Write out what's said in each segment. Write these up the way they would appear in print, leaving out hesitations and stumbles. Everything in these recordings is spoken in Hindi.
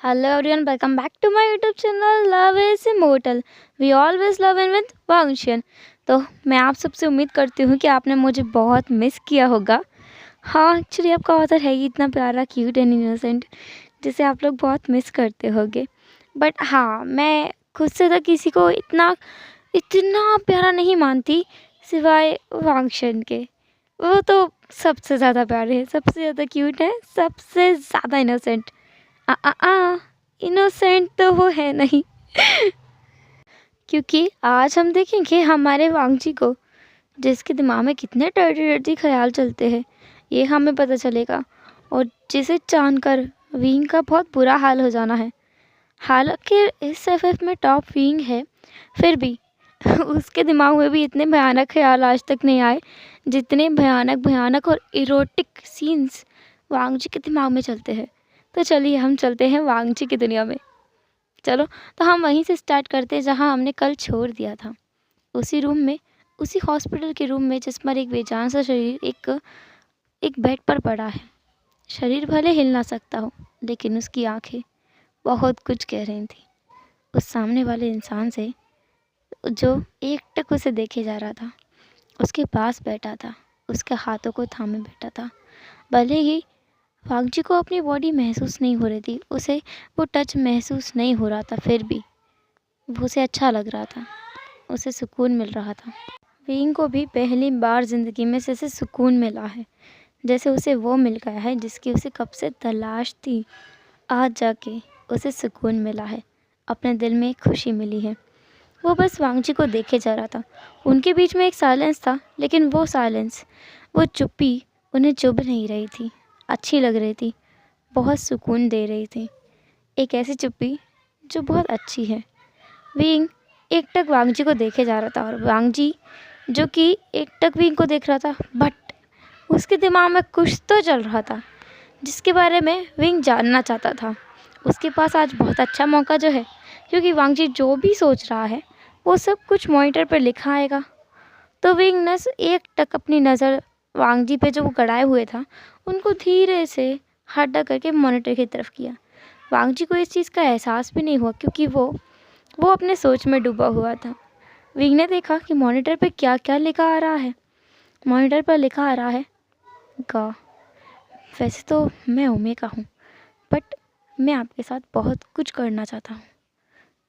Hello everyone, welcome back to my YouTube channel Love is Immortal. We always love and with Vangshan. तो मैं आप सबसे उम्मीद करती हूँ कि आपने मुझे बहुत मिस किया होगा। हाँ, एक्चुअली आपका ऑथर है ही इतना प्यारा, क्यूट एंड इनोसेंट, जिसे आप लोग बहुत मिस करते होगे। बट हाँ, मैं खुद से तो किसी को इतना इतना प्यारा नहीं मानती सिवाय वांगशन के। वो तो सबसे ज़्यादा प्यारे हैं, सबसे ज़्यादा क्यूट है, सबसे ज़्यादा इनोसेंट। आ आ आ इनोसेंट तो वो है नहीं। क्योंकि आज हम देखेंगे हमारे वांगजी को, जिसके दिमाग में कितने डर्टी डर्टी ख्याल चलते हैं, ये हमें पता चलेगा। और जिसे जानकर विंग का बहुत बुरा हाल हो जाना है। हालांकि इस एफएफ में टॉप विंग है, फिर भी उसके दिमाग में भी इतने भयानक ख्याल आज तक नहीं आए जितने भयानक भयानक और इरोटिक सीन्स वांगजी के दिमाग में चलते हैं। तो चलिए हम चलते हैं वांगजी की दुनिया में। चलो, तो हम वहीं से स्टार्ट करते हैं जहां हमने कल छोड़ दिया था। उसी रूम में, उसी हॉस्पिटल के रूम में, जिस पर एक बेजान सा शरीर एक बेड पर पड़ा है। शरीर भले हिल ना सकता हो, लेकिन उसकी आंखें बहुत कुछ कह रही थी उस सामने वाले इंसान से, जो एकटक उसे देखे जा रहा था, उसके पास बैठा था, उसके हाथों को थामे बैठा था। भले ही वांगजी को अपनी बॉडी महसूस नहीं हो रही थी, उसे वो टच महसूस नहीं हो रहा था, फिर भी वो उसे अच्छा लग रहा था, उसे सुकून मिल रहा था। विंग को भी पहली बार ज़िंदगी में जैसे सुकून मिला है, जैसे उसे वो मिल गया है जिसकी उसे कब से तलाश थी। आज जाके उसे सुकून मिला है, अपने दिल में एक खुशी मिली है। वो बस वांगजी को देखे जा रहा था। उनके बीच में एक साइलेंस था, लेकिन वो साइलेंस, वो चुप्पी उन्हें चुभ नहीं रही थी, अच्छी लग रही थी, बहुत सुकून दे रही थी। एक ऐसी चुप्पी जो बहुत अच्छी है। विंग एकटक वांगजी को देखे जा रहा था, और वांगजी जो कि एकटक विंग को देख रहा था, बट उसके दिमाग में कुछ तो चल रहा था जिसके बारे में विंग जानना चाहता था। उसके पास आज बहुत अच्छा मौका जो है, क्योंकि वांगजी जो भी सोच रहा है वो सब कुछ मॉनिटर पर लिखा आएगा। तो विंग ने एकटक अपनी नज़र वांगजी पे जो वो गड़ाए हुए था, उनको धीरे से हटा करके मॉनिटर की तरफ किया। वांगजी को इस चीज़ का एहसास भी नहीं हुआ, क्योंकि वो अपने सोच में डूबा हुआ था। विंग ने देखा कि मॉनिटर पे क्या क्या लिखा आ रहा है। मॉनिटर पर लिखा आ रहा है गा। वैसे तो मैं ओमेगा हूँ, बट मैं आपके साथ बहुत कुछ करना चाहता हूँ।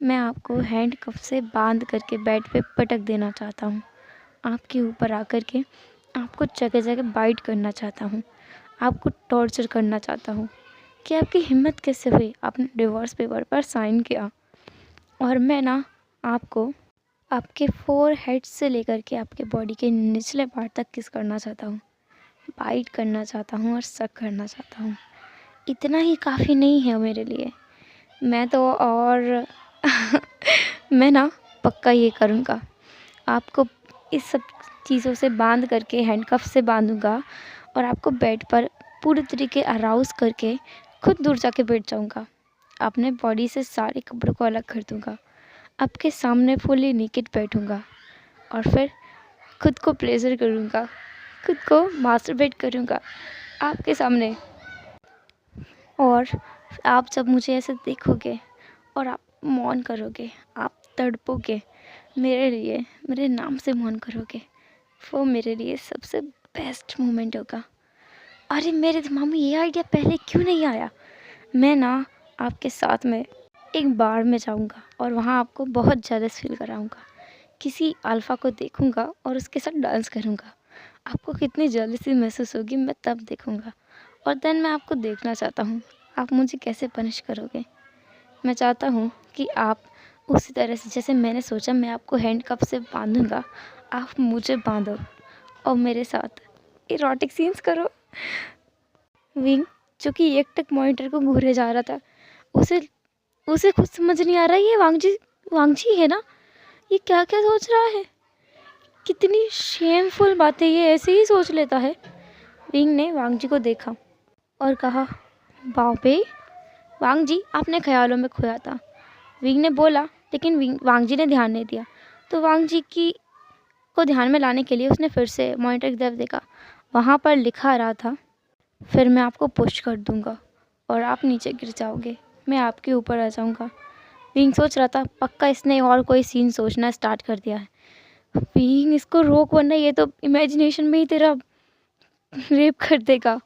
मैं आपको हैंड कफ से बांध करके बेड पे पटक देना चाहता हूँ। आपके ऊपर आकर के आपको जगह जगह बाइट करना चाहता हूँ, आपको टॉर्चर करना चाहता हूँ कि आपकी हिम्मत कैसे हुई, आपने डिवोर्स पेपर पर साइन किया। और मैं ना आपको आपके फोरहेड से लेकर के आपके बॉडी के निचले पार्ट तक किस करना चाहता हूँ, बाइट करना चाहता हूँ और सक करना चाहता हूँ। इतना ही काफ़ी नहीं है मेरे लिए, मैं तो और मैं ना पक्का ये करूँगा, आपको इस सब चीज़ों से बांध करके, हैंडकफ से बांधूँगा और आपको बेड पर पूरी तरीके अराउज़ करके खुद दूर जाके बैठ जाऊँगा। अपने बॉडी से सारे कपड़ों को अलग कर दूँगा, आपके सामने फुली नेकेड बैठूँगा और फिर खुद को प्लेजर करूँगा, खुद को मास्टरबेट करूँगा आपके सामने। और आप जब मुझे ऐसे देखोगे और आप मौन करोगे, आप तड़पोगे मेरे लिए, मेरे नाम से मौन करोगे, वो मेरे लिए सबसे बेस्ट मोमेंट होगा। अरे मेरे दिमाग में ये आइडिया पहले क्यों नहीं आया। मैं ना आपके साथ में एक बार में जाऊंगा और वहाँ आपको बहुत जेलस फील कराऊंगा। किसी अल्फ़ा को देखूंगा और उसके साथ डांस करूंगा। आपको कितनी जेलसी महसूस होगी मैं तब देखूंगा। और देन मैं आपको देखना चाहता हूँ आप मुझे कैसे पनिश करोगे। मैं चाहता हूँ कि आप उसी तरह से, जैसे मैंने सोचा मैं आपको हैंडकफ से बांधूंगा, आप मुझे बांधो और मेरे साथ इरोटिक सीन्स करो। विंग, जो कि एकटक मॉनिटर को घूरे जा रहा था, उसे उसे कुछ समझ नहीं आ रहा ये वांगजी है ना, ये क्या क्या सोच रहा है। कितनी शेमफुल बातें, ये ऐसे ही सोच लेता है। विंग ने वांगजी को देखा और कहा, बाबे वांगजी, आपने ख्यालों में खोया था। विंग ने बोला, लेकिन वांगजी ने ध्यान नहीं दिया। तो वांगजी की को ध्यान में लाने के लिए उसने फिर से मॉनिटर की तरफ देखा। वहाँ पर लिखा आ रहा था, फिर मैं आपको पुश कर दूँगा और आप नीचे गिर जाओगे। मैं आपके ऊपर आ जाऊँगा। विंग सोच रहा था पक्का इसने और कोई सीन सोचना स्टार्ट कर दिया है। विंग इसको रोक, वरना ये तो इमेजिनेशन में ही तेरा रेप कर देगा।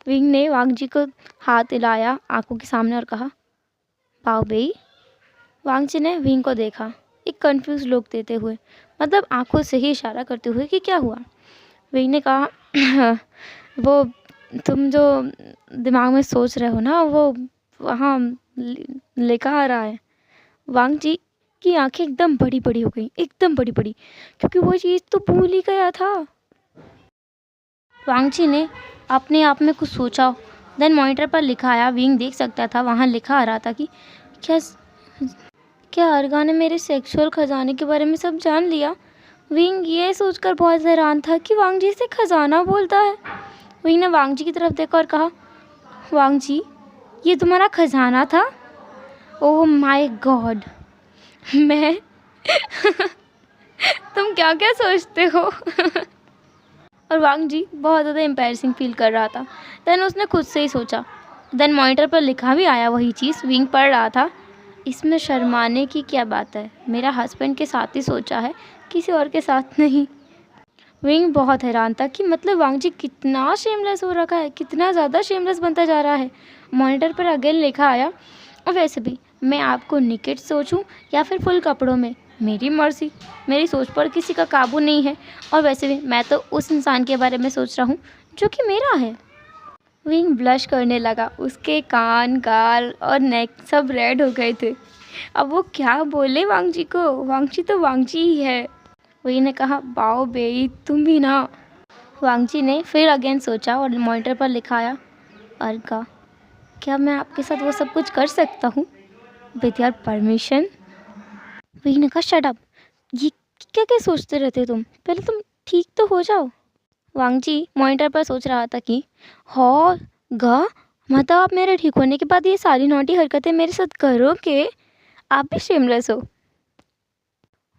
विंग ने वांग जी को हाथ हिलाया आंखों के सामने और कहा, बाओ बेई। वांग जी ने विंग को देखा, एक कंफ्यूज लुक देते हुए, मतलब आंखों से ही इशारा करते हुए कि क्या हुआ। विंग ने कहा, वो तुम जो दिमाग में सोच रहे हो ना, वो वहाँ लिखा आ रहा है। वांग जी की आंखें एकदम बड़ी बड़ी हो गई, एकदम बड़ी बड़ी, क्योंकि वो चीज़ तो भूल ही गया था। वांग जी ने अपने आप में कुछ सोचा, देन मॉनिटर पर लिखा आया। विंग देख सकता था, वहाँ लिखा आ रहा था कि क्या अर्गा ने मेरे सेक्सुअल खजाने के बारे में सब जान लिया। विंग ये सोचकर बहुत हैरान था कि वांग जी से खजाना बोलता है। विंग ने वांग जी की तरफ देखा और कहा, वांग जी, ये तुम्हारा खजाना था? ओह माय गॉड, मैं तुम क्या क्या सोचते हो। और वांग जी बहुत ज़्यादा एम्बैरसिंग फील कर रहा था। देन उसने खुद से ही सोचा। देन मॉनिटर पर लिखा भी आया वही चीज़। विंग पढ़ रहा था, इसमें शर्माने की क्या बात है, मेरा हस्बैंड के साथ ही सोचा है, किसी और के साथ नहीं। विंग बहुत हैरान था कि मतलब वांग जी कितना शेमलेस हो रखा है, कितना ज़्यादा शेमलेस बनता जा रहा है। मॉनिटर पर अगेन लिखा आया, और वैसे भी मैं आपको निकेट सोचूं या फिर फुल कपड़ों में, मेरी मर्जी, मेरी सोच पर किसी का काबू नहीं है। और वैसे भी मैं तो उस इंसान के बारे में सोच रहा हूँ जो कि मेरा है। विंग ब्लश करने लगा, उसके कान, गाल और नेक सब रेड हो गए थे। अब वो क्या बोले वांग जी को, वांग जी तो वांग जी ही है। विंग ने कहा, बाओ बेई तुम भी ना। वांग जी ने फिर अगेन सोचा और मॉनिटर पर लिखाया, अर्का, क्या मैं आपके साथ वो सब कुछ कर सकता हूँ विद योर परमिशन? विंग ने कहा, शट अप, ये क्या क्या सोचते रहते हो तुम, पहले तुम ठीक तो हो जाओ। वांग जी मॉनिटर पर सोच रहा था कि हाँ गा, मतलब आप मेरे ठीक होने के बाद ये सारी नौटी हरकतें मेरे साथ करोगे? आप भी शेमलेस हो।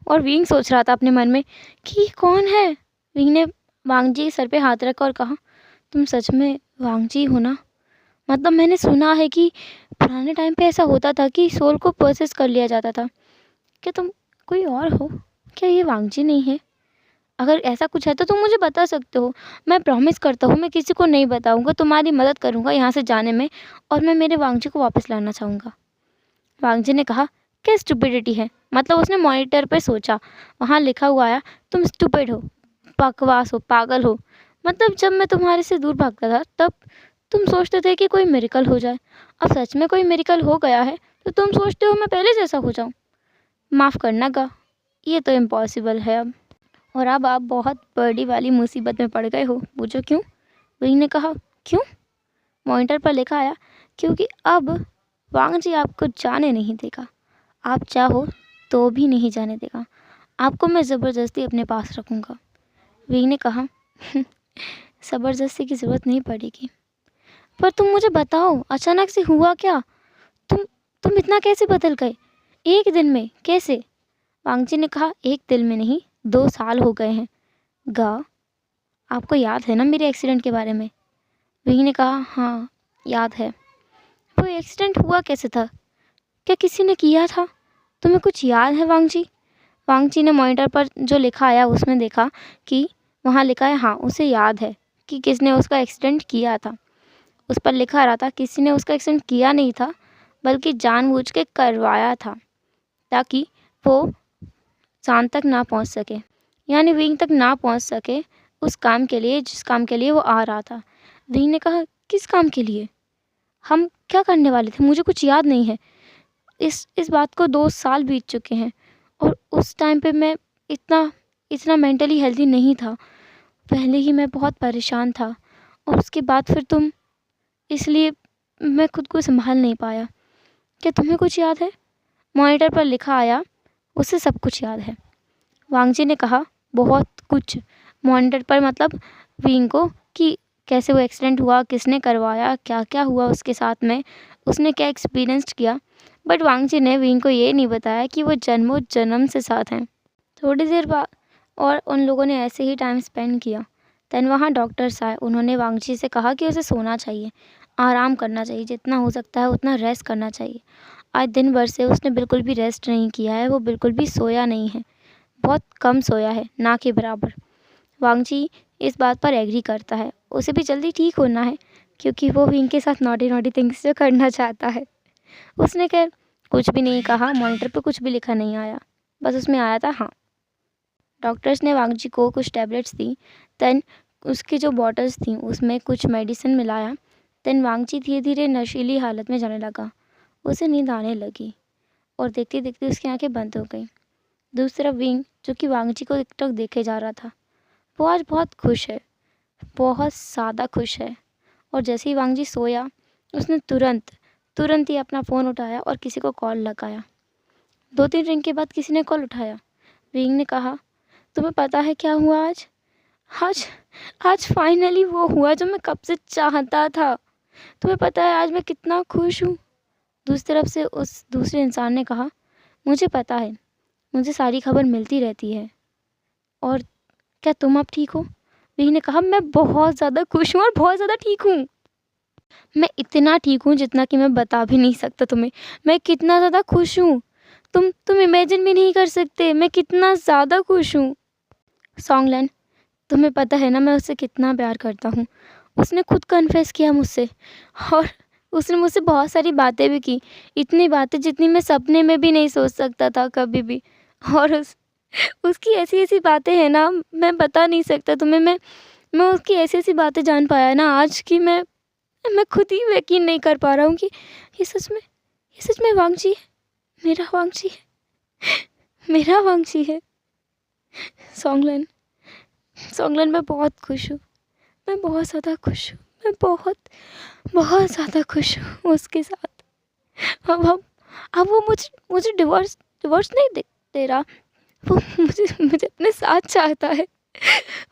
और विंग सोच रहा था अपने मन में कि कौन है। विंग ने वांग जी के सर पे हाथ रखा और कहा, तुम सच में वांग जी हो ना? मतलब मैंने सुना है कि पुराने टाइम पे ऐसा होता था कि सोल को प्रोसेस कर लिया जाता था। क्या तुम कोई और हो? क्या ये वांग जी नहीं है? अगर ऐसा कुछ है तो तुम मुझे बता सकते हो। मैं प्रॉमिस करता हूँ मैं किसी को नहीं बताऊँगा, तुम्हारी मदद करूँगा यहाँ से जाने में, और मैं मेरे वांग जी को वापस लाना चाहूँगा। वांग जी ने कहा, क्या स्टुपिडिटी है? मतलब उसने मॉनिटर पर सोचा, वहाँ लिखा हुआ आया, तुम स्टुपिड हो, बकवास हो, पागल हो। मतलब जब मैं तुम्हारे से दूर भागता था तब तुम सोचते थे कि कोई मिरेकल हो जाए। अब सच में कोई मिरेकल हो गया है तो तुम सोचते हो मैं पहले जैसा हो जाऊँ। माफ़ करना गा, ये तो इम्पॉसिबल है अब, और अब आप बहुत बड़ी वाली मुसीबत में पड़ गए हो। पूछो क्यों? विंग ने कहा, क्यों? मॉनिटर पर लिखा आया, क्योंकि अब वांग जी आपको जाने नहीं देगा, आप चाहो तो भी नहीं जाने देगा, आपको मैं ज़बरदस्ती अपने पास रखूँगा। विंग ने कहा, ज़बरदस्ती की ज़रूरत नहीं पड़ेगी, पर तुम मुझे बताओ अचानक से हुआ क्या? तुम इतना कैसे बदल गए एक दिन में, कैसे? वांग जी ने कहा, एक दिन में नहीं, 2 साल हो गए हैं गा। आपको याद है ना मेरे एक्सीडेंट के बारे में? विंग ने कहा, हाँ याद है। वो एक्सीडेंट हुआ कैसे था? क्या किसी ने किया था? तुम्हें कुछ याद है वांग जी? वांग जी ने मॉनिटर पर जो लिखा आया उसमें देखा कि वहाँ लिखा है, हाँ उसे याद है कि किसने उसका एक्सीडेंट किया था। उस पर लिखा रहा था किसी ने उसका एक्सीडेंट किया नहीं था, बल्कि जानबूझ के करवाया था ताकि वो चांद तक ना पहुंच सके, यानी विंग तक ना पहुंच सके उस काम के लिए जिस काम के लिए वो आ रहा था। विंग ने कहा, किस काम के लिए? हम क्या करने वाले थे? मुझे कुछ याद नहीं है। इस बात को 2 साल बीत चुके हैं, और उस टाइम पे मैं इतना इतना मेंटली हेल्दी नहीं था। पहले ही मैं बहुत परेशान था, और उसके बाद फिर तुम, इसलिए मैं खुद को संभाल नहीं पाया। क्या तुम्हें कुछ याद है? मॉनिटर पर लिखा आया, उसे सब कुछ याद है। वांग जी ने कहा, बहुत कुछ। मॉनिटर पर मतलब विंग को, कि कैसे वो एक्सीडेंट हुआ, किसने करवाया, क्या क्या हुआ उसके साथ में, उसने क्या एक्सपीरियंस किया। बट वांग जी ने विंग को ये नहीं बताया कि वो जन्मों जन्म से साथ हैं। थोड़ी देर बाद और उन लोगों ने ऐसे ही टाइम स्पेंड किया। देन वहाँ डॉक्टर्स आए, उन्होंने वांग जी से कहा कि उसे सोना चाहिए। आराम करना चाहिए, जितना हो सकता है उतना रेस्ट करना चाहिए। आज दिन भर से उसने बिल्कुल भी रेस्ट नहीं किया है, वो बिल्कुल भी सोया नहीं है, बहुत कम सोया है, ना के बराबर। वांगची इस बात पर एग्री करता है, उसे भी जल्दी ठीक होना है क्योंकि वो भी इनके साथ नॉटी नॉटी थिंग्स जो करना चाहता है। उसने खैर कुछ भी नहीं कहा, मॉनिटर पे कुछ भी लिखा नहीं आया, बस उसमें आया था हाँ। डॉक्टर्स ने वांगची को कुछ टैबलेट्स दी, देन उसकी जो बॉटल्स थी उसमें कुछ मेडिसिन मिलाया। देन वांगची धीरे धीरे नशीली हालत में जाने लगा, उसे नींद आने लगी और देखते देखते उसकी आंखें बंद हो गईं। दूसरी तरफ विंग, जो कि वांगची को टिकटॉक देखे जा रहा था, वो आज बहुत खुश है, बहुत ज़्यादा खुश है। और जैसे ही वांगची सोया, उसने तुरंत ही अपना फ़ोन उठाया और किसी को कॉल लगाया। 2-3 रिंग के बाद किसी ने कॉल उठाया। विंग ने कहा, तुम्हें पता है क्या हुआ आज? आज आज फाइनली वो हुआ जो मैं कब से चाहता था। तुम्हें पता है आज मैं कितना खुश हूँ। दूसरी तरफ से उस दूसरे इंसान ने कहा, मुझे पता है, मुझे सारी खबर मिलती रहती है। और क्या तुम अब ठीक हो? विंग ने कहा, मैं बहुत ज़्यादा खुश हूँ और बहुत ज़्यादा ठीक हूँ। मैं इतना ठीक हूँ जितना कि मैं बता भी नहीं सकता तुम्हें। मैं कितना ज़्यादा खुश हूँ, तुम इमेजिन भी नहीं कर सकते मैं कितना ज़्यादा खुश हूँ। सॉन्गलैन, तुम्हें पता है ना मैं उससे कितना प्यार करता हूँ। उसने खुद कन्फेस किया मुझसे, और उसने मुझसे बहुत सारी बातें भी की, इतनी बातें जितनी मैं सपने में भी नहीं सोच सकता था कभी भी। और उसकी ऐसी ऐसी बातें हैं ना, मैं बता नहीं सकता तुम्हें। मैं उसकी ऐसी ऐसी बातें जान पाया ना आज कि मैं खुद ही यकीन नहीं कर पा रहा हूँ कि ये सच में वांगची है, मेरा वांगची है, मेरा वांगची है। सॉन्गलैन, मैं बहुत खुश हूँ, मैं बहुत ज़्यादा खुश हूँ, मैं बहुत बहुत ज़्यादा खुश हूँ उसके साथ। अब वो मुझे डिवोर्स नहीं दे रहा। वो मुझे अपने साथ चाहता है।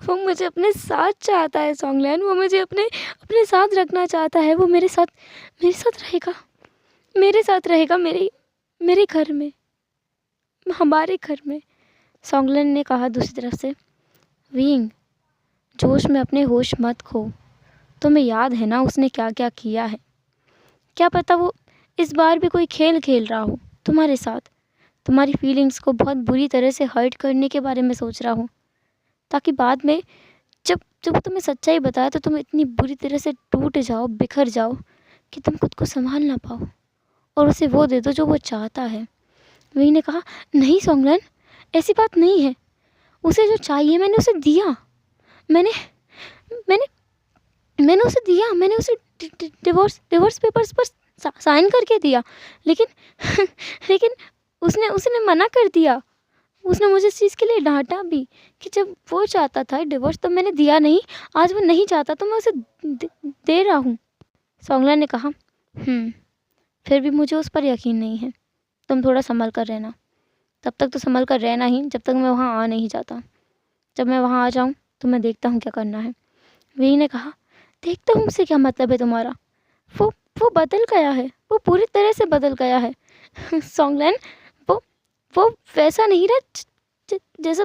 वो मुझे अपने साथ चाहता है सॉन्गलैन। वो मुझे अपने साथ रखना चाहता है। वो मेरे साथ रहेगा, मेरे घर में, हमारे घर में। सॉन्गलैन ने कहा दूसरी तरफ से, विंग, जोश में अपने होश मत खो। तुम्हें याद है ना उसने क्या क्या किया है? क्या पता वो इस बार भी कोई खेल खेल रहा हो तुम्हारे साथ, तुम्हारी फीलिंग्स को बहुत बुरी तरह से हर्ट करने के बारे में सोच रहा हो, ताकि बाद में जब जब तुम्हें सच्चाई बताया तो तुम इतनी बुरी तरह से टूट जाओ, बिखर जाओ कि तुम खुद को संभाल ना पाओ, और उसे वो दे दो जो वो चाहता है। वही ने कहा, नहीं सॉन्गलैन, ऐसी बात नहीं है। उसे जो चाहिए मैंने उसे दिया। मैंने मैंने मैंने उसे दिया। मैंने उसे डिवोर्स पेपर्स पर साइन करके दिया, लेकिन लेकिन उसने उसने मना कर दिया। उसने मुझे इस चीज़ के लिए डांटा भी कि जब वो चाहता था डिवोर्स तब मैंने दिया नहीं, आज वो नहीं चाहता तो मैं उसे दे रहा हूँ। सॉन्गलैन ने कहा, फिर भी मुझे उस पर यकीन नहीं है। तुम थोड़ा संभल कर रहना। तब तक तो संभल कर रहना ही, जब तक मैं वहाँ आ नहीं जाता। जब मैं वहाँ आ जाऊँ तो मैं देखता हूँ क्या करना है। वी ने कहा, देखता हूँ से क्या मतलब है तुम्हारा? वो बदल गया है, वो पूरी तरह से बदल गया है। सॉन्गलैन, वो वो वैसा नहीं रहा जैसा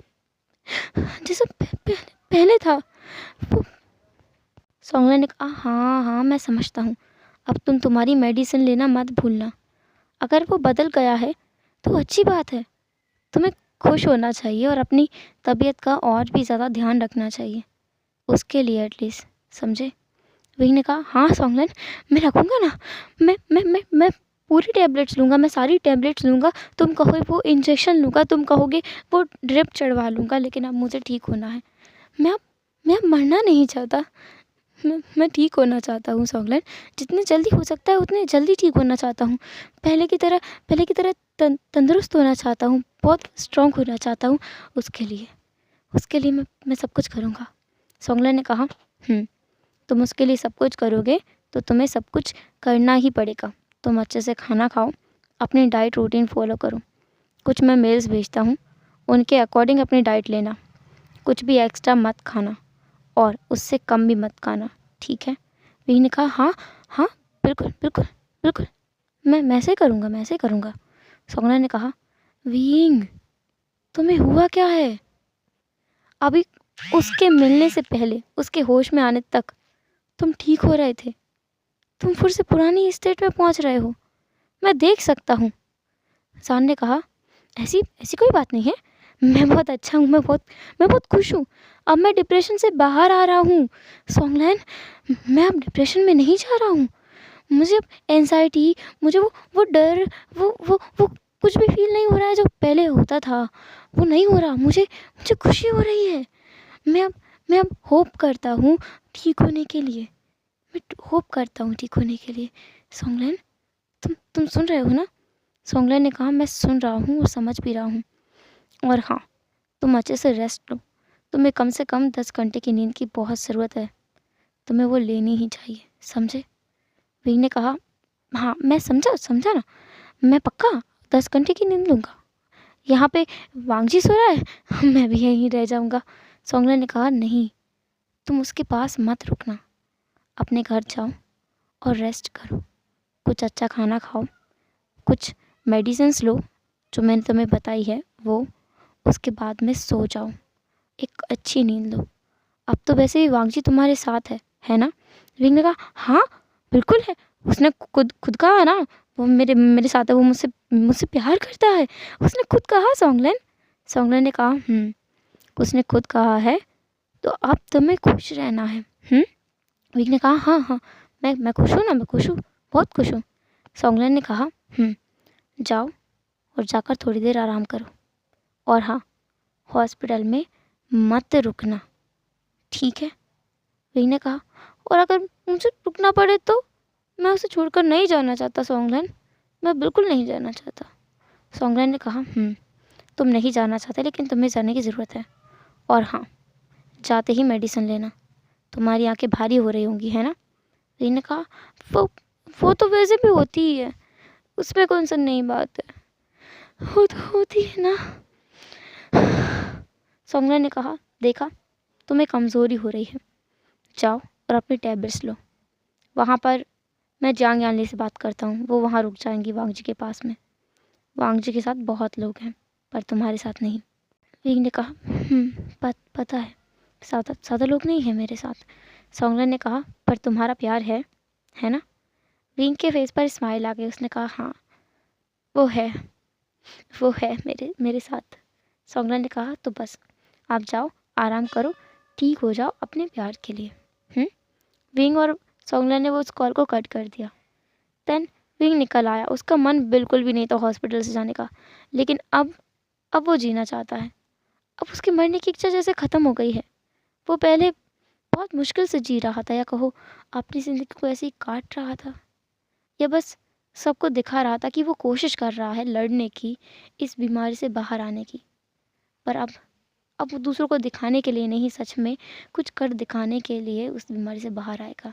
जैसा पहले था। सॉन्गलैन ने कहा, हाँ हाँ मैं समझता हूँ। अब तुम्हारी मेडिसिन लेना मत भूलना। अगर वो बदल गया है तो अच्छी बात है। तुम्हें खुश होना चाहिए और अपनी तबीयत का और भी ज़्यादा ध्यान रखना चाहिए, उसके लिए एटलीस्ट, समझे? वही ने कहा, हाँ सॉन्गलैन, मैं रखूँगा ना। मैं पूरी टैबलेट्स लूँगा, मैं सारी टैबलेट्स लूँगा। तुम कहोगे वो इंजेक्शन लूँगा, तुम कहोगे वो ड्रिप चढ़वा लूँगा, लेकिन अब मुझे ठीक होना है। मैं अब मरना नहीं चाहता। मैं ठीक होना चाहता हूँ सॉन्गलैन। जितने जल्दी हो सकता है उतने जल्दी ठीक होना चाहता हूँ। पहले की तरह तंदुरुस्त होना चाहता हूँ, बहुत स्ट्रॉन्ग होना चाहता हूँ। उसके लिए मैं सब कुछ करूँगा। सॉन्गलैन ने कहा, तुम उसके लिए सब कुछ करोगे तो तुम्हें सब कुछ करना ही पड़ेगा। तुम अच्छे से खाना खाओ, अपनी डाइट रूटीन फॉलो करो। कुछ मैं मेल्स भेजता हूँ, उनके अकॉर्डिंग अपनी डाइट लेना। कुछ भी एक्स्ट्रा मत खाना और उससे कम भी मत खाना, ठीक है? वी ने कहा, हाँ हाँ बिल्कुल बिल्कुल बिल्कुल, मैं ऐसे करूँगा। सॉन्गलैन ने कहा, विंग, तुम्हें हुआ क्या है? अभी उसके मिलने से पहले, उसके होश में आने तक तुम ठीक हो रहे थे। तुम फिर से पुरानी स्टेट में पहुंच रहे हो, मैं देख सकता हूँ। सान ने कहा, ऐसी ऐसी कोई बात नहीं है, मैं बहुत अच्छा हूँ, मैं बहुत खुश हूँ। अब मैं डिप्रेशन से बाहर आ रहा हूँ सॉन्गलैन, मैं अब डिप्रेशन में नहीं जा रहा हूँ। मुझे अब एंजाइटी, मुझे वो डर, वो कुछ भी फील नहीं हो रहा है जो पहले होता था, वो नहीं हो रहा। मुझे मुझे खुशी हो रही है। मैं अब मैं अब होप करता हूँ ठीक होने के लिए, मैं होप करता हूँ ठीक होने के लिए। सॉन्गलैन, तुम सुन रहे हो ना? सॉन्गलैन ने कहा, मैं सुन रहा हूँ और समझ भी रहा हूँ। और हाँ, तुम अच्छे से रेस्ट लो, तुम्हें कम से कम 10 घंटे की नींद की बहुत ज़रूरत है, तुम्हें वो लेनी ही चाहिए, समझे? विंग ने कहा, हाँ मैं समझा ना, मैं पक्का 10 घंटे की नींद लूँगा। यहाँ पे वांगजी सो रहा है, मैं भी यहीं रह जाऊँगा। सॉन्गलैन ने कहा, नहीं, तुम उसके पास मत रुकना, अपने घर जाओ और रेस्ट करो, कुछ अच्छा खाना खाओ, कुछ मेडिसिन्स लो जो मैंने तुम्हें बताई है वो, उसके बाद में सो जाओ, एक अच्छी नींद लो। अब तो वैसे भी वांगजी तुम्हारे साथ है ना? विंग ने कहा, हाँ बिल्कुल है, उसने खुद कहा ना, वो मेरे मेरे साथ है, वो मुझसे मुझसे प्यार करता है, उसने खुद कहा। सॉन्गलैन ने कहा, उसने खुद कहा है तो अब तुम्हें खुश रहना है। विंग ने कहा, हाँ हाँ, मैं खुश हूँ ना, मैं खुश हूँ, बहुत खुश हूँ। सॉन्गलैन ने कहा, जाओ और जाकर थोड़ी देर आराम करो, और हाँ, हॉस्पिटल में मत रुकना, ठीक है? विंग ने कहा, और अगर मुझे रुकना पड़े तो? मैं उसे छोड़कर नहीं जाना चाहता सॉन्गलैन, मैं बिल्कुल नहीं जाना चाहता। सॉन्गलैन ने कहा, तुम नहीं जाना चाहते, लेकिन तुम्हें जाने की ज़रूरत है। और हाँ, जाते ही मेडिसिन लेना, तुम्हारी आंखें भारी हो रही होंगी, है ना? विंग ने कहा, वो तो वैसे भी होती ही है, उसमें कौन सा नई बात है, वो तो होती है ना। सॉन्गलैन ने कहा, देखा, तुम्हें कमज़ोरी हो रही है, जाओ और अपनी टैबलेट्स लो। वहाँ पर मैं जांग यानली से बात करता हूँ, वो वहाँ रुक जाएंगी वांगजी के पास में। वांगजी के साथ बहुत लोग हैं, पर तुम्हारे साथ नहीं। विंग ने कहा, पता है, ज़्यादा लोग नहीं हैं मेरे साथ। सॉन्गलैन ने कहा, पर तुम्हारा प्यार है ना? विंग के फेस पर स्माइल आ गई, उसने कहा, हाँ वो है मेरे साथ। सॉन्गलैन ने कहा, तो बस आप जाओ, आराम करो, ठीक हो जाओ अपने प्यार के लिए। विंग और सॉन्गलैन ने वो उस कॉल को कट कर दिया। देन विंग निकल आया, उसका मन बिल्कुल भी नहीं था हॉस्पिटल से जाने का, लेकिन अब वो जीना चाहता है। अब उसकी मरने की इच्छा जैसे ख़त्म हो गई है। वो पहले बहुत मुश्किल से जी रहा था, या कहो अपनी ज़िंदगी को ऐसे ही काट रहा था, या बस सबको दिखा रहा था कि वो कोशिश कर रहा है लड़ने की, इस बीमारी से बाहर आने की। पर अब वो दूसरों को दिखाने के लिए नहीं, सच में कुछ कर दिखाने के लिए उस बीमारी से बाहर आएगा।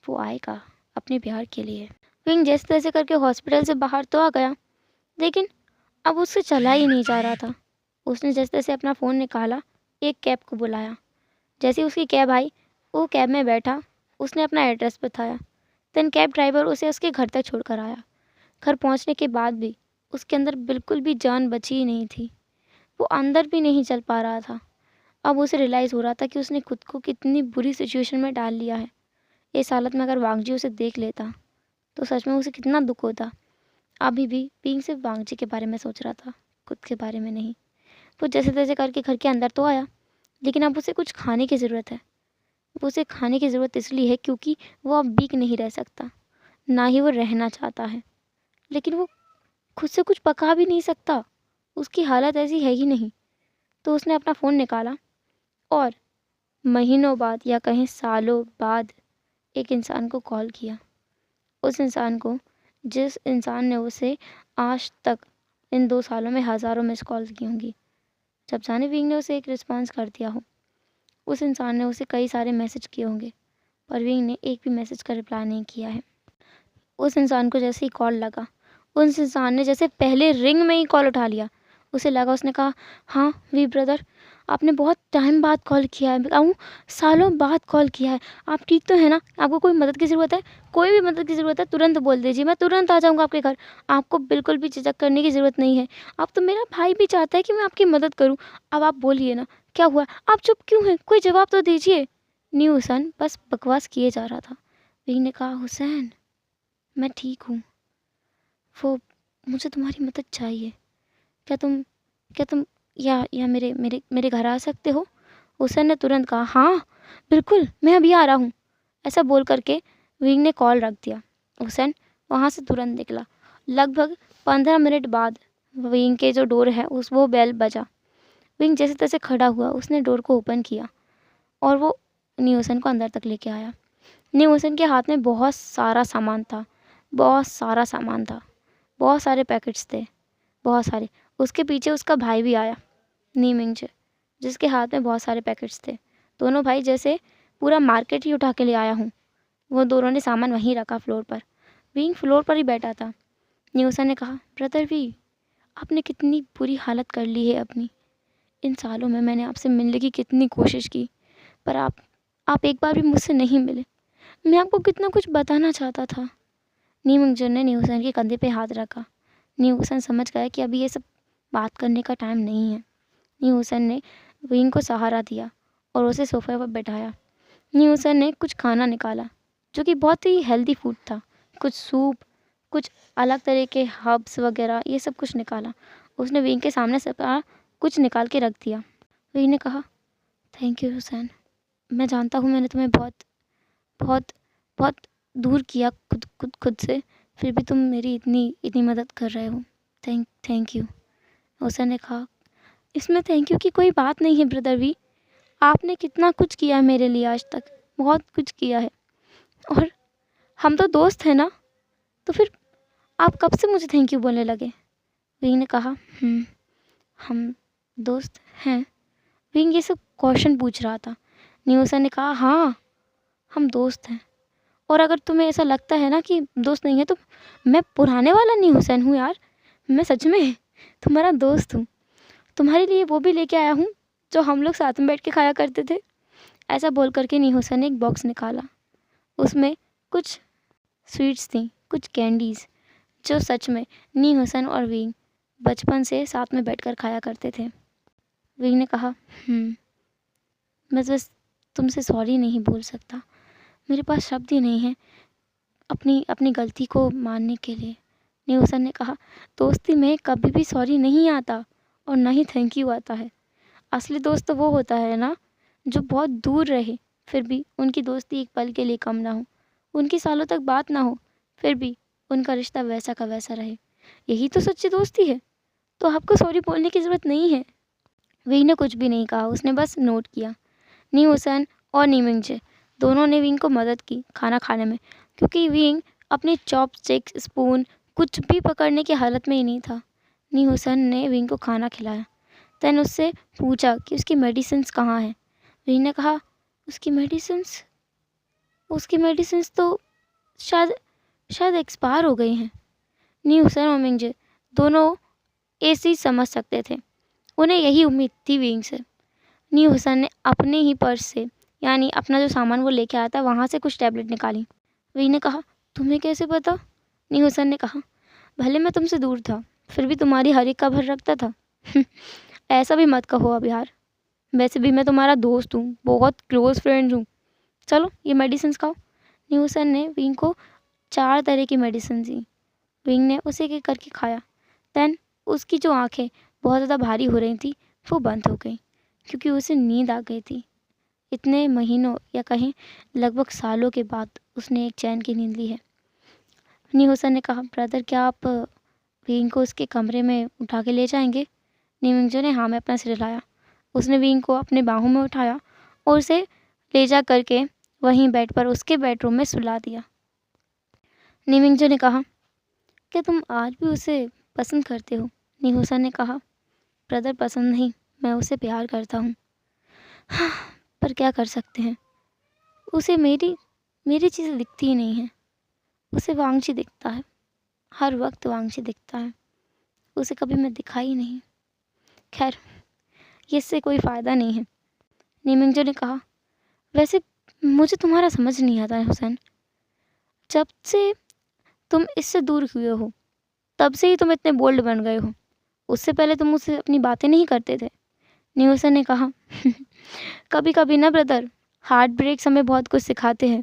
वो आएगा अपने प्यार के लिए। विंग जैसे तैसे करके हॉस्पिटल से बाहर तो आ गया, लेकिन अब उससे चला ही नहीं जा रहा था। उसने जैसे तैसे अपना फ़ोन निकाला, एक कैब को बुलाया। जैसे ही उसकी कैब आई, वो कैब में बैठा, उसने अपना एड्रेस बताया। देन कैब ड्राइवर उसे उसके घर तक छोड़ कर आया। घर पहुंचने के बाद भी उसके अंदर बिल्कुल भी जान बची ही नहीं थी, वो अंदर भी नहीं चल पा रहा था। अब उसे रियलाइज़ हो रहा था कि उसने खुद को कितनी बुरी सिचुएशन में डाल लिया है। इस हालत में अगर वांगजी उसे देख लेता तो सच में उसे कितना दुख होता। अभी भी विंग सिर्फ वांगजी के बारे में सोच रहा था, खुद के बारे में नहीं। वो जैसे तैसे करके घर के अंदर तो आया, लेकिन अब उसे कुछ खाने की ज़रूरत है। वो उसे खाने की ज़रूरत इसलिए है क्योंकि वो अब वीक नहीं रह सकता, ना ही वो रहना चाहता है, लेकिन वो खुद से कुछ पका भी नहीं सकता, उसकी हालत ऐसी है ही नहीं। तो उसने अपना फ़ोन निकाला और महीनों बाद या कहीं सालों बाद एक इंसान को कॉल किया। उस इंसान को, जिस इंसान ने उसे आज तक इन 2 सालों में हज़ारों मिस कॉल्स की होंगी। जब जाने विंग ने उसे एक रिस्पॉन्स कर दिया हो, उस इंसान ने उसे कई सारे मैसेज किए होंगे, पर विंग ने एक भी मैसेज का रिप्लाई नहीं किया है। उस इंसान को जैसे ही कॉल लगा, उस इंसान ने जैसे पहले रिंग में ही कॉल उठा लिया। उसे लगा, उसने कहा, हाँ वी ब्रदर, आपने बहुत टाइम बाद कॉल किया है, बताऊँ सालों बाद कॉल किया है, आप ठीक तो है ना? आपको कोई मदद की ज़रूरत है? कोई भी मदद की ज़रूरत है तुरंत बोल दीजिए, मैं तुरंत आ जाऊँगा आपके घर। आपको बिल्कुल भी झिझक करने की ज़रूरत नहीं है। अब तो मेरा भाई भी चाहता है कि मैं आपकी मदद करूँ। अब आप बोलिए ना, क्या हुआ? आप चुप क्यों हैं? कोई जवाब तो दीजिए। न्यू सन बस बकवास किए जा रहा था। विंग ने कहा, हुसैन मैं ठीक हूँ, वो मुझे तुम्हारी मदद चाहिए। क्या तुम या मेरे मेरे मेरे घर आ सकते हो? हुसैन ने तुरंत कहा, हाँ बिल्कुल, मैं अभी आ रहा हूँ। ऐसा बोल करके विंग ने कॉल रख दिया। हुसैन वहाँ से तुरंत निकला। लगभग 15 मिनट बाद विंग के जो डोर है वो बेल बजा। विंग जैसे तैसे खड़ा हुआ, उसने डोर को ओपन किया और वो न्यूसन को अंदर तक लेके आया। न्यूसन के हाथ में बहुत सारा सामान था, बहुत सारा सामान था, बहुत सारे पैकेट्स थे, बहुत सारे। उसके पीछे उसका भाई भी आया, नीमिंग, जिसके हाथ में बहुत सारे पैकेट्स थे। दोनों भाई जैसे पूरा मार्केट ही उठा के ले आया हूँ। वो दोनों ने सामान वहीं रखा फ्लोर पर। विंग फ्लोर पर ही बैठा था। न्यूसन ने कहा, ब्रदर वी, आपने कितनी बुरी हालत कर ली है अपनी। इन सालों में मैंने आपसे मिलने की कितनी कोशिश की, पर आप एक बार भी मुझसे नहीं मिले। मैं आपको कितना कुछ बताना चाहता था। नीमिंग ने न्यूसन के कंधे पे हाथ रखा। न्यूसन समझ गया कि अभी ये सब बात करने का टाइम नहीं है। न्यूसन ने विंग को सहारा दिया और उसे सोफे पर बैठाया। न्यूसन ने कुछ खाना निकाला जो कि बहुत ही हेल्दी फूड था। कुछ सूप, कुछ अलग तरह के हर्ब्स वगैरह, ये सब कुछ निकाला। उसने विंग के सामने से कुछ निकाल के रख दिया। विंग ने कहा, थैंक यू हुसैन, मैं जानता हूँ मैंने तुम्हें बहुत बहुत बहुत दूर किया खुद से, फिर भी तुम मेरी इतनी इतनी मदद कर रहे हो। Thank you. हुसैन ने कहा, इसमें थैंक यू की कोई बात नहीं है ब्रदर वी। आपने कितना कुछ किया है मेरे लिए आज तक, बहुत कुछ किया है, और हम तो दोस्त हैं ना, तो फिर आप कब से मुझे थैंक यू बोलने लगे? विंग ने कहा, हम दोस्त हैं। विंग ये सब क्वेश्चन पूछ रहा था। न्यूसन ने कहा, हाँ हम दोस्त हैं, और अगर तुम्हें ऐसा लगता है ना कि दोस्त नहीं है, तो मैं पुराने वाला न्यूसन हूँ यार। मैं सच में तुम्हारा दोस्त हूँ। तुम्हारे लिए वो भी लेके आया हूँ जो हम लोग साथ में बैठ के खाया करते थे। ऐसा बोल करके न्यूसन ने एक बॉक्स निकाला। उसमें कुछ स्वीट्स थी, कुछ कैंडीज़, जो सच में न्यूसन और विंग बचपन से साथ में बैठकर खाया करते थे। विंग ने कहा, मैं बस तुमसे सॉरी नहीं बोल सकता, मेरे पास शब्द ही नहीं है अपनी अपनी गलती को मानने के लिए। न्यूसन ने कहा, दोस्ती में कभी भी सॉरी नहीं आता और ना ही थैंक यू आता है। असली दोस्त तो वो होता है ना जो बहुत दूर रहे, फिर भी उनकी दोस्ती एक पल के लिए कम ना हो, उनकी सालों तक बात ना हो, फिर भी उनका रिश्ता वैसा का वैसा रहे। यही तो सच्ची दोस्ती है। तो आपको सॉरी बोलने की ज़रूरत नहीं है। विंग ने कुछ भी नहीं कहा, उसने बस नोट किया। न्यूसन और नीमिंग दोनों ने विंग को मदद की खाना खाने में, क्योंकि विंग अपनी चॉपस्टिक, स्पून कुछ भी पकड़ने की हालत में ही नहीं था। न्यूसन ने विंग को खाना खिलाया। तैन उससे पूछा कि उसकी मेडिसिन्स कहाँ हैं। विंग ने कहा, उसकी मेडिसिन्स तो शायद शायद एक्सपायर हो गई हैं। न्यूसन और मिंग दोनों ऐसे समझ सकते थे। उन्हें यही उम्मीद थी विंग से। न्यूसन ने अपने ही पर्स से, यानी अपना जो सामान वो लेके आया था, वहाँ से कुछ टैबलेट निकाली। विंग ने कहा, तुम्हें कैसे पता? न्यूसन ने कहा, भले मैं तुमसे दूर था, फिर भी तुम्हारी हर एक खबर रखता था। ऐसा भी मत कहो अब यार, वैसे भी मैं तुम्हारा दोस्त हूँ, बहुत क्लोज फ्रेंड हूँ। चलो ये मेडिसिन खाओ। न्यूसन ने विंग को 4 तरह की मेडिसिन दी। विंग ने उसे एक एक करके खाया। देन उसकी जो आंखें बहुत ज़्यादा भारी हो रही थी, वो बंद हो गई, क्योंकि उसे नींद आ गई थी। इतने महीनों या कहें लगभग सालों के बाद उसने एक चैन की नींद ली है। न्यूसन ने कहा, ब्रदर क्या आप विंग को उसके कमरे में उठा के ले जाएंगे? नीमिंग ने हाँ में अपना सिर हिलाया। उसने विंग को अपने बाहों में उठाया और उसे ले जा करके वहीं बेड पर उसके बेडरूम में सुला दिया। नीमिंग ने कहा, क्या तुम आज भी उसे पसंद करते हो? न्यूसन ने कहा, ब्रदर पसंद नहीं, मैं उसे प्यार करता हूँ। हाँ, पर क्या कर सकते हैं, उसे मेरी चीज़ें दिखती ही नहीं है। उसे वांगची दिखता है, हर वक्त वांगची दिखता है, उसे कभी मैं दिखा ही नहीं। खैर, इससे कोई फ़ायदा नहीं है। नीमिंग ने कहा, वैसे मुझे तुम्हारा समझ नहीं आता है हुसैन। जब से तुम इससे दूर हुए हो, तब से ही तुम इतने बोल्ड बन गए हो। उससे पहले तुम मुझसे अपनी बातें नहीं करते थे। न्यूसन ने कहा, कभी कभी ना ब्रदर, हार्ट ब्रेक्स हमें बहुत कुछ सिखाते हैं,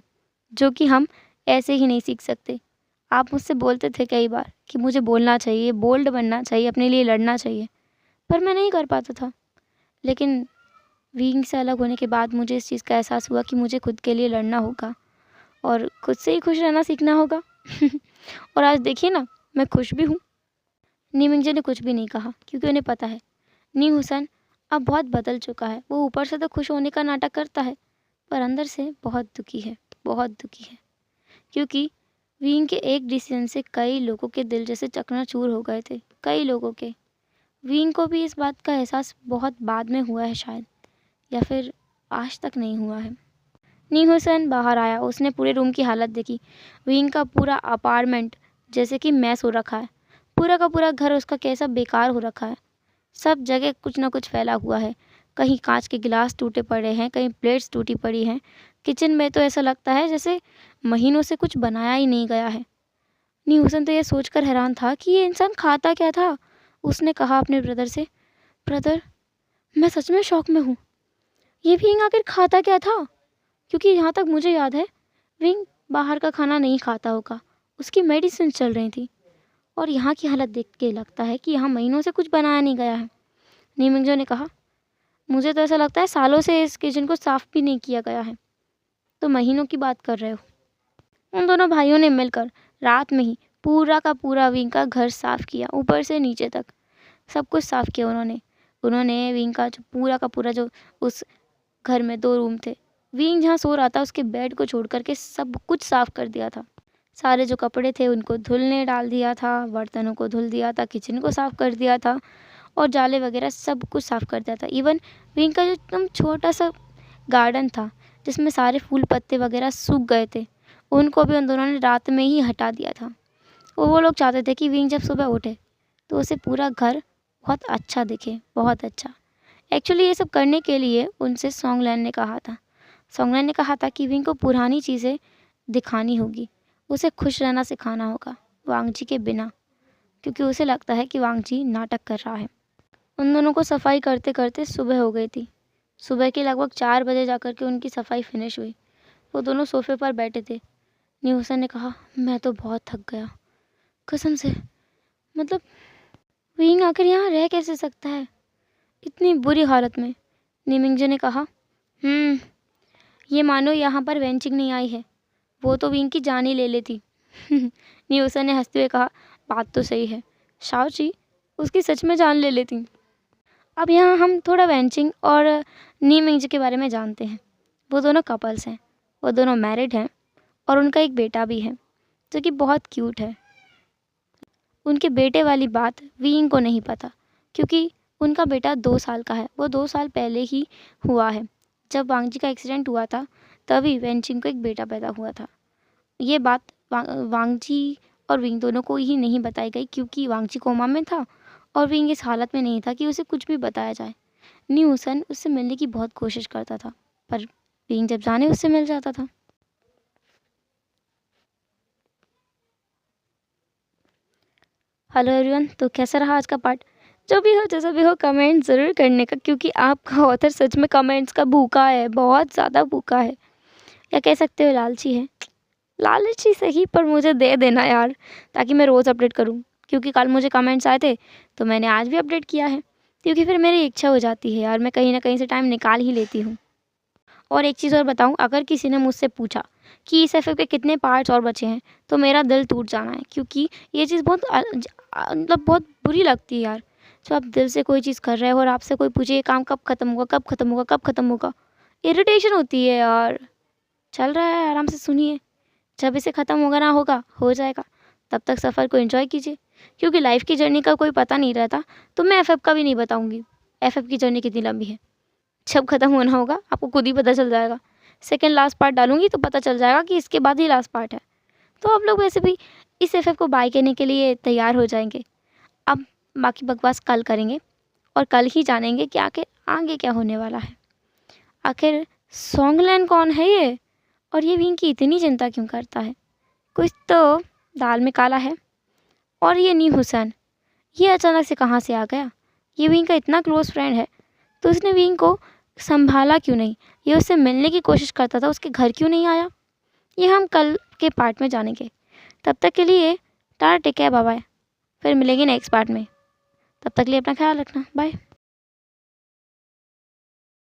जो कि हम ऐसे ही नहीं सीख सकते। आप मुझसे बोलते थे कई बार कि मुझे बोलना चाहिए, बोल्ड बनना चाहिए, अपने लिए लड़ना चाहिए, पर मैं नहीं कर पाता था। लेकिन विंग से अलग होने के बाद मुझे इस चीज़ का एहसास हुआ कि मुझे खुद के लिए लड़ना होगा और खुद से ही खुश रहना सीखना होगा। और आज देखिए ना, मैं खुश भी हूँ। नी मिंगजे ने कुछ भी नहीं कहा क्योंकि उन्हें पता है नी हुसैन अब बहुत बदल चुका है। वो ऊपर से तो खुश होने का नाटक करता है पर अंदर से बहुत दुखी है, बहुत दुखी है। क्योंकि विंग के एक डिसीजन से कई लोगों के दिल जैसे चकनाचूर हो गए थे, कई लोगों के। विंग को भी इस बात का एहसास बहुत बाद में हुआ है शायद, या फिर आज तक नहीं हुआ है। नी हुसैन बाहर आया, उसने पूरे रूम की हालत देखी। विंग का पूरा अपार्टमेंट जैसे कि मैस हो रखा है। पूरा का पूरा घर उसका कैसा बेकार हो रखा है। सब जगह कुछ ना कुछ फैला हुआ है। कहीं कांच के गिलास टूटे पड़े हैं, कहीं प्लेट्स टूटी पड़ी हैं। किचन में तो ऐसा लगता है जैसे महीनों से कुछ बनाया ही नहीं गया है। नी हुसैन तो ये सोचकर हैरान था कि ये इंसान खाता क्या था। उसने कहा अपने ब्रदर से, ब्रदर, मैं सच में शौक में हूँ। ये विंग आखिर खाता क्या था? क्योंकि यहाँ तक मुझे याद है विंग बाहर का खाना नहीं खाता होगा। उसकी मेडिसिन चल रही थी और यहाँ की हालत देख के लगता है कि यहाँ महीनों से कुछ बनाया नहीं गया है। नी मिंगजो ने कहा, मुझे तो ऐसा लगता है सालों से इस किचन को साफ भी नहीं किया गया है। तो महीनों की बात कर रहे हो? उन दोनों भाइयों ने मिलकर रात में ही पूरा का पूरा विंग का घर साफ किया, ऊपर से नीचे तक सब कुछ साफ किया उन्होंने विंग का जो पूरा का पूरा जो उस घर में 2 रूम थे, विंग जहाँ सो रहा था उसके बेड को छोड़ कर के सब कुछ साफ कर दिया था। सारे जो कपड़े थे उनको धुलने डाल दिया था, बर्तनों को धुल दिया था, किचन को साफ कर दिया था और जाले वगैरह सब कुछ साफ कर दिया था। इवन विंग का जो एकदम छोटा सा गार्डन था जिसमें सारे फूल पत्ते वगैरह सूख गए थे, उनको भी उन दोनों ने रात में ही हटा दिया था। वो लोग चाहते थे कि विंग जब सुबह उठे तो उसे पूरा घर बहुत अच्छा दिखे, बहुत अच्छा। एक्चुअली ये सब करने के लिए उनसे सॉन्गलैन ने कहा था। सॉन्गलैन ने कहा था कि विंग को पुरानी चीज़ें दिखानी होगी, उसे खुश रहना सिखाना होगा वांगजी के बिना, क्योंकि उसे लगता है कि वांगजी नाटक कर रहा है। उन दोनों को सफाई करते करते सुबह हो गई थी। सुबह के लगभग 4 बजे जाकर के उनकी सफाई फिनिश हुई। वो दोनों सोफे पर बैठे थे। नी हुसैन ने कहा, मैं तो बहुत थक गया, कसम से। मतलब विंग आखिर यहाँ रह कैसे सकता है इतनी बुरी हालत में? नी मिंगजे ने कहा, ये मानो यहाँ पर वेंचिंग नहीं आई है, वो तो विंग की जान ही ले लेती। नी हुसैन ने हंसते हुए कहा, बात तो सही है, शाओ जी उसकी सच में जान ले लेती। अब यहाँ हम थोड़ा वेंचिंग और नी मिंगजे के बारे में जानते हैं। वो दोनों कपल्स हैं, वो दोनों मैरिड हैं और उनका एक बेटा भी है जो कि बहुत क्यूट है। उनके बेटे वाली बात विंग को नहीं पता क्योंकि उनका बेटा 2 साल का है। वो 2 साल पहले ही हुआ है। जब वांगजी का एक्सीडेंट हुआ था तभी वेंचिंग को एक बेटा पैदा हुआ था। ये बात वांगजी और विंग दोनों को ही नहीं बताई गई क्योंकि वांगजी कोमा में था और विंग इस हालत में नहीं था कि उसे कुछ भी बताया जाए। नी हुसैन उससे मिलने की बहुत कोशिश करता था पर विंग जब जाने उससे मिल जाता था। हेलो एवरीवन, तो कैसा रहा आज का पार्ट? जो भी हो जैसा भी हो कमेंट ज़रूर करने का, क्योंकि आपका ऑथर सच में कमेंट्स का भूखा है, बहुत ज़्यादा भूखा है, या कह सकते हो लालची है। लालची सही पर मुझे दे देना यार, ताकि मैं रोज़ अपडेट करूं। क्योंकि कल मुझे कमेंट्स आए थे तो मैंने आज भी अपडेट किया है, क्योंकि फिर मेरी इच्छा हो जाती है यार, मैं कहीं ना कहीं से टाइम निकाल ही लेती हूँ। और एक चीज़ और बताऊँ, अगर किसी ने मुझसे पूछा कि इस एफ के कितने पार्ट्स और बचे हैं तो मेरा दिल टूट जाना है, क्योंकि ये चीज़ बहुत मतलब बहुत बुरी लगती है यार। जब आप दिल से कोई चीज़ कर रहे हो और आपसे कोई पूछे ये काम कब ख़त्म होगा, कब ख़त्म होगा, कब ख़त्म होगा, इरिटेशन होती है यार। चल रहा है, आराम से सुनिए, जब इसे ख़त्म होगा ना होगा हो जाएगा, तब तक सफ़र को एंजॉय कीजिए, क्योंकि लाइफ की जर्नी का कोई पता नहीं रहता। तो मैं एफ का भी नहीं बताऊँगी एफ की जर्नी कितनी लंबी है। जब ख़त्म होना होगा आपको खुद ही पता चल जाएगा। सेकंड लास्ट पार्ट डालूंगी तो पता चल जाएगा कि इसके बाद ही लास्ट पार्ट है। तो आप लोग वैसे भी इस एफ को बाय करने के लिए तैयार हो जाएंगे। अब बाकी बकवास कल करेंगे और कल ही जानेंगे कि आखिर आगे क्या होने वाला है। आखिर सॉन्गलैन कौन है ये, और ये विंग की इतनी चिंता क्यों करता है? कुछ तो दाल में काला है। और ये नी हुसैन, ये अचानक से कहाँ से आ गया? ये विंग का इतना क्लोज फ्रेंड है तो उसने विंग को संभाला क्यों नहीं? ये उससे मिलने की कोशिश करता था, उसके घर क्यों नहीं आया? ये हम कल के पार्ट में जानेंगे। तब तक के लिए tata, take care, bye bye. फिर मिलेंगे नेक्स्ट पार्ट में। तब तक के लिए अपना ख्याल रखना। बाय।